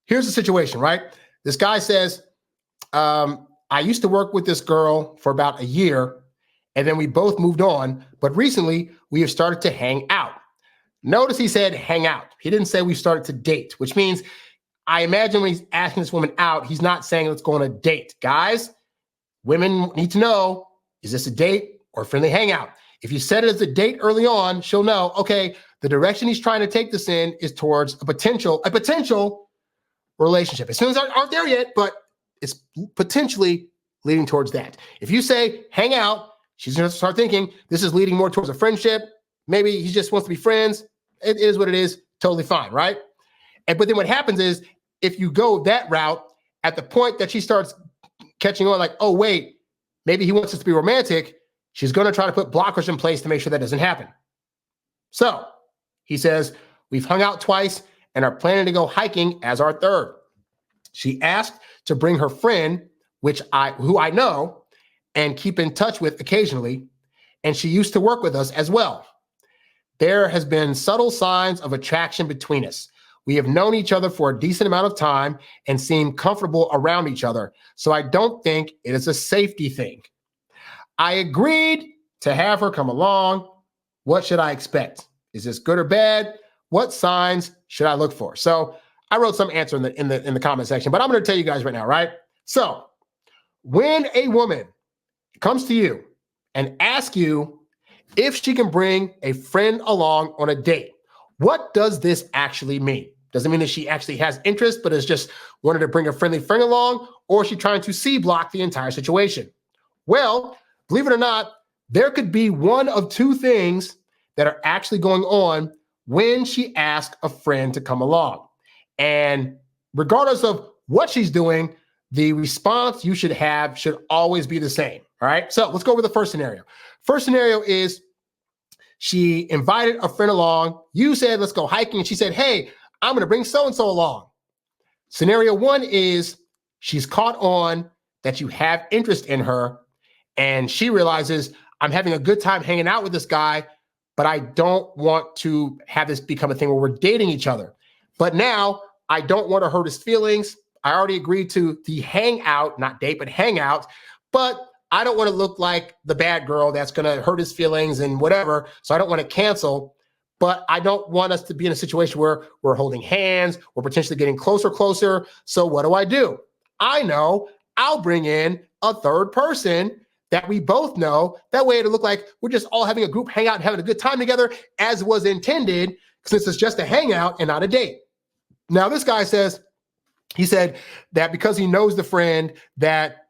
here's the situation, right? This guy says, I used to work with this girl for about a year, and then we both moved on. But recently, we have started to hang out. Notice he said hang out. He didn't say we started to date, which means I imagine when he's asking this woman out, he's not saying let's go on a date. Guys, women need to know, is this a date or a friendly hangout? If you set it as a date early on, she'll know, okay, the direction he's trying to take this in is towards a potential relationship. As soon as aren't there yet, but it's potentially leading towards that. If you say hang out, she's going to start thinking this is leading more towards a friendship. Maybe he just wants to be friends. It is what it is. Totally fine, right? But then what happens is if you go that route, at the point that she starts catching on like, oh, wait, maybe he wants us to be romantic, she's going to try to put blockers in place to make sure that doesn't happen. So he says, we've hung out twice and are planning to go hiking as our third. She asked to bring her friend, who I know and keep in touch with occasionally, and she used to work with us as well. There has been subtle signs of attraction between us. We have known each other for a decent amount of time and seem comfortable around each other, so I don't think it is a safety thing. I agreed to have her come along. What should I expect? Is this good or bad? What signs should I look for? So I wrote some answer in the comment section, but I'm going to tell you guys right now, right? So when a woman comes to you and asks you if she can bring a friend along on a date, what does this actually mean? Does it mean that she actually has interest, but is just wanted to bring a friendly friend along, or is she trying to C-block the entire situation? Well, believe it or not, there could be one of two things that are actually going on when she asks a friend to come along. And regardless of what she's doing, the response you should have should always be the same. All right. So let's go over the first scenario. First scenario is she invited a friend along. You said, let's go hiking. And she said, hey, I'm going to bring so-and-so along. Scenario one is she's caught on that you have interest in her. And she realizes I'm having a good time hanging out with this guy, but I don't want to have this become a thing where we're dating each other. But now I don't want to hurt his feelings. I already agreed to the hangout, not date, but hangout. But I don't want to look like the bad girl that's going to hurt his feelings and whatever. So I don't want to cancel. But I don't want us to be in a situation where we're holding hands, we're potentially getting closer. So what do? I know I'll bring in a third person that we both know. That way it'll look like we're just all having a group hangout and having a good time together as was intended, since it's just a hangout and not a date. Now, this guy says, he said that because he knows the friend that,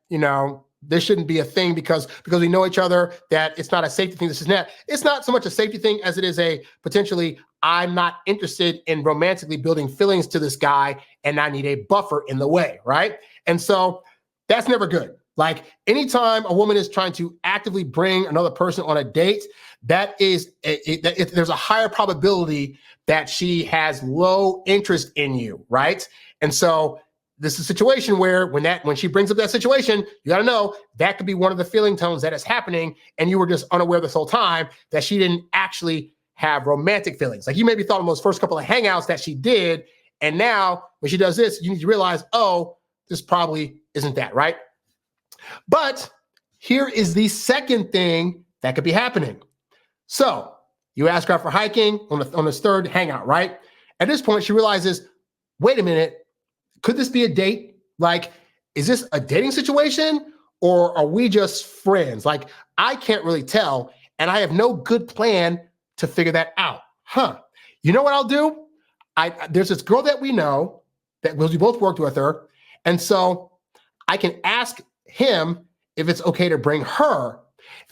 this shouldn't be a thing because we know each other, that it's not a safety thing. This is not. It's not so much a safety thing as it is a potentially, I'm not interested in romantically building feelings to this guy and I need a buffer in the way, right? And so that's never good. Like anytime a woman is trying to actively bring another person on a date, there's a higher probability that she has low interest in you, right? And so this is a situation where when she brings up that situation, you got to know that could be one of the feeling tones that is happening, and you were just unaware this whole time that she didn't actually have romantic feelings. Like you maybe thought in those first couple of hangouts that she did, and now when she does this, you need to realize, oh, this probably isn't that, right? But here is the second thing that could be happening. So you ask her out for hiking on this third hangout, right? At this point, she realizes, wait a minute, could this be a date? Like, is this a dating situation or are we just friends? Like, I can't really tell, and I have no good plan to figure that out. You know what I'll do? There's this girl that we know that we both worked with her, and so I can ask him if it's okay to bring her.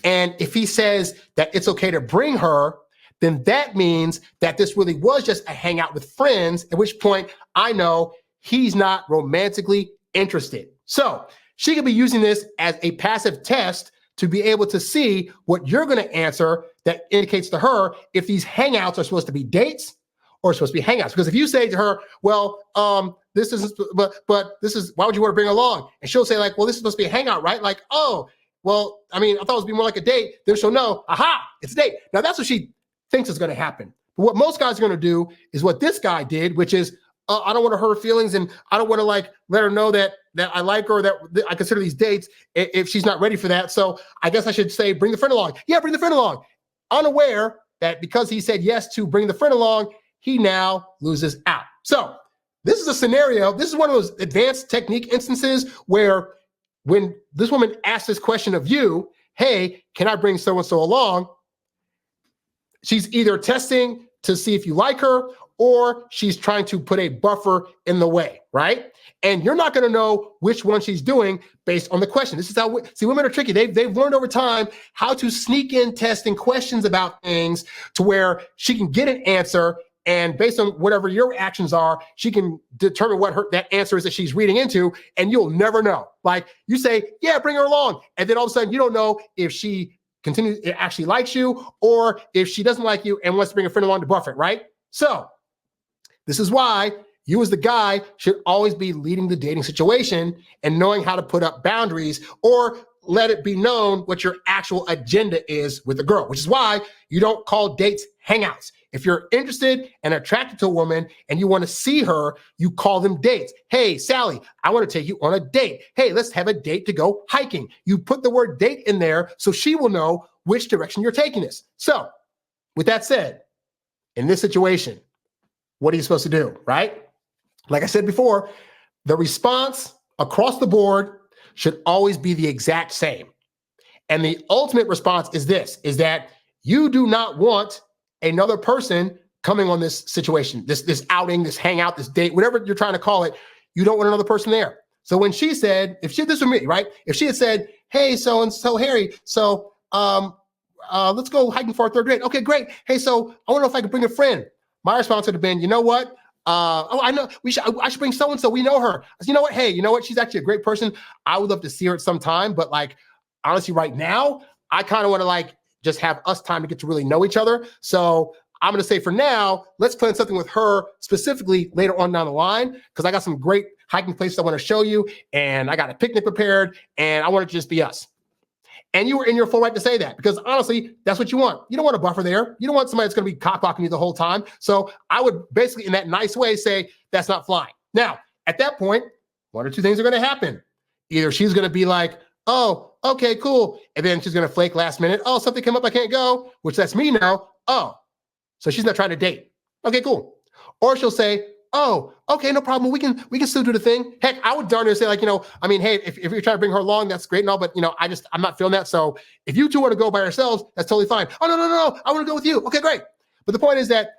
And if he says that it's okay to bring her, then that means that this really was just a hangout with friends, at which point I know he's not romantically interested. So she could be using this as a passive test to be able to see what you're going to answer that indicates to her if these hangouts are supposed to be dates or supposed to be hangouts. Because if you say to her, well, this is, but this is, why would you want to bring her along? And she'll say like, well, this is supposed to be a hangout, right? Like, oh, well, I mean, I thought it was be more like a date. Then she'll know, aha, it's a date. Now that's what she thinks is going to happen. But what most guys are going to do is what this guy did, which is, I don't want to hurt her feelings, and I don't want to like let her know that I like her, that I consider these dates if she's not ready for that. So I guess I should say, bring the friend along. Yeah, bring the friend along. Unaware that because he said yes to bring the friend along, he now loses out. So this is a scenario. This is one of those advanced technique instances where when this woman asks this question of you, hey, can I bring so-and-so along? She's either testing to see if you like her, or she's trying to put a buffer in the way, right? And you're not going to know which one she's doing based on the question. This is how, women are tricky. They've learned over time how to sneak in testing questions about things to where she can get an answer, and based on whatever your actions are, she can determine what that answer is that she's reading into, and you'll never know. Like you say, yeah, bring her along. And then all of a sudden you don't know if she actually likes you or if she doesn't like you and wants to bring a friend along to buff it, right? So this is why you as the guy should always be leading the dating situation and knowing how to put up boundaries or let it be known what your actual agenda is with the girl, which is why you don't call dates hangouts. If you're interested and attracted to a woman and you want to see her, you call them dates. Hey, Sally, I want to take you on a date. Hey, let's have a date to go hiking. You put the word date in there so she will know which direction you're taking this. So with that said, in this situation, what are you supposed to do, right? Like I said before, the response across the board should always be the exact same. And the ultimate response is this, is that you do not want another person coming on this situation, this outing, this hangout, this date, whatever you're trying to call it, you don't want another person there. So when she said, this was me, right? If she had said, hey, so-and-so Harry, so let's go hiking for our third date. Okay, great. Hey, so I want to know if I could bring a friend. My response would have been, you know what? I know I should bring so-and-so. We know her. I said, you know what? Hey, you know what? She's actually a great person. I would love to see her at some time. But like, honestly, right now, I kind of want to like just have us time to get to really know each other. So I'm going to say for now, let's plan something with her specifically later on down the line, because I got some great hiking places I want to show you. And I got a picnic prepared and I want it to just be us. And you were in your full right to say that, because honestly, that's what you want. You don't want a buffer there. You don't want somebody that's going to be cock-blocking you the whole time. So I would basically, in that nice way, say that's not flying. Now, at that point, one or two things are going to happen. Either she's going to be like, oh, okay, cool. And then she's going to flake last minute. Oh, something came up, I can't go, which that's me now. Oh, so she's not trying to date. Okay, cool. Or she'll say, oh, okay, no problem. We can still do the thing. Heck, I would darn near say like, hey, if you're trying to bring her along, that's great and all, but I'm not feeling that. So if you two want to go by yourselves, that's totally fine. Oh, no, I want to go with you. Okay, great. But the point is that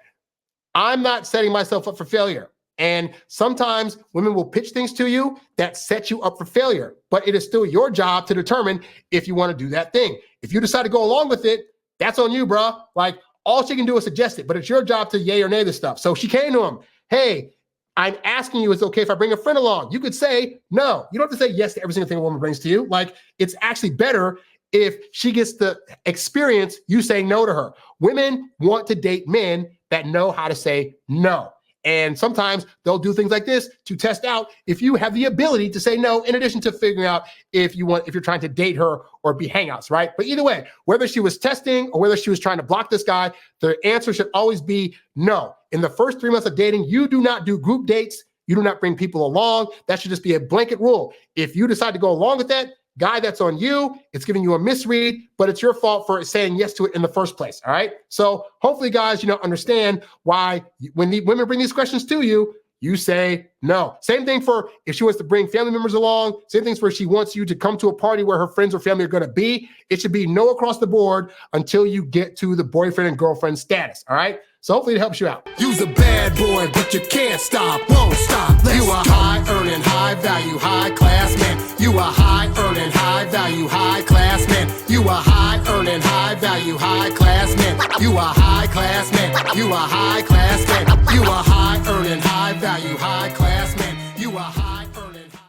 I'm not setting myself up for failure. And sometimes women will pitch things to you that set you up for failure, but it is still your job to determine if you want to do that thing. If you decide to go along with it, that's on you, bro. Like all she can do is suggest it, but it's your job to yay or nay this stuff. So she came to him. Hey, I'm asking you, is it okay if I bring a friend along? You could say no. You don't have to say yes to every single thing a woman brings to you. Like, it's actually better if she gets the experience you saying no to her. Women want to date men that know how to say no. And sometimes they'll do things like this to test out if you have the ability to say no, in addition to figuring out if you're trying to date her or be hangouts, right? But either way, whether she was testing or whether she was trying to block this guy, the answer should always be no. In the first 3 months of dating, you do not do group dates. You do not bring people along. That should just be a blanket rule. If you decide to go along with that, guy, that's on you. It's giving you a misread, but it's your fault for saying yes to it in the first place. All right. So hopefully, guys, understand why when the women bring these questions to you, you say no. Same thing for if she wants to bring family members along. Same things for if she wants you to come to a party where her friends or family are going to be. It should be no across the board until you get to the boyfriend and girlfriend status. All right. So hopefully it helps you out. You's a bad boy, but you can't stop, won't stop. You a high earning, high value, high class man. You a high earning, high value, high class man. You a high earning, high value, high class man. You a high class man. You a high class man. You a high earning, high value, high class man. You a high